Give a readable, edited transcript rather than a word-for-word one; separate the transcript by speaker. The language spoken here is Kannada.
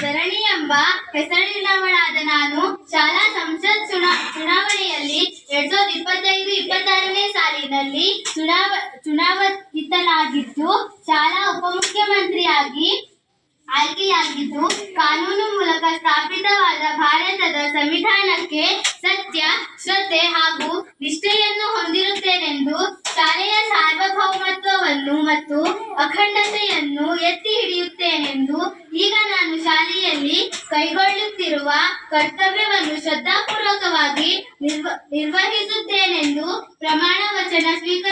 Speaker 1: ಧರಣಿ ಎಂಬ ಹೆಸರಿನವಳಾದ ನಾನು ಶಾಲಾ ಸಂಸತ್ ಚುನಾವಣೆಯಲ್ಲಿ 2025-26ನೇ ಸಾಲಿನಲ್ಲಿ ಚುನಾಯಿತನಾಗಿದ್ದು ಶಾಲಾ ಉಪಮುಖ್ಯಮಂತ್ರಿಯಾಗಿ ಆಯ್ಕೆಯಾಗಿದ್ದು ಕಾನೂನು ಮೂಲಕ ಸ್ಥಾಪಿತವಾದ ಭಾರತದ ಸಂವಿಧಾನಕ್ಕೆ ಸತ್ಯ, ಶ್ರದ್ಧೆ ಹಾಗೂ ನಿಷ್ಠೆಯನ್ನು ಹೊಂದಿರುತ್ತೇನೆಂದು ಶಾಲೆಯ ಸಾರ್ವಭೌಮತ್ವವನ್ನು ಮತ್ತು ಅಖಂಡತೆಯನ್ನು ಎತ್ತಿ ಹಿಡಿಯುತ್ತೇನೆಂದು ಈಗ ನಾನು ಶಾಲೆಯಲ್ಲಿ ಕೈಗೊಳ್ಳುತ್ತಿರುವ ಕರ್ತವ್ಯವನ್ನು ಶ್ರದ್ಧಾಪೂರ್ವಕವಾಗಿ ನಿರ್ವಹಿಸುತ್ತೇನೆಂದು ಪ್ರಮಾಣ ವಚನ ಸ್ವೀಕರಿಸುತ್ತೇನೆ.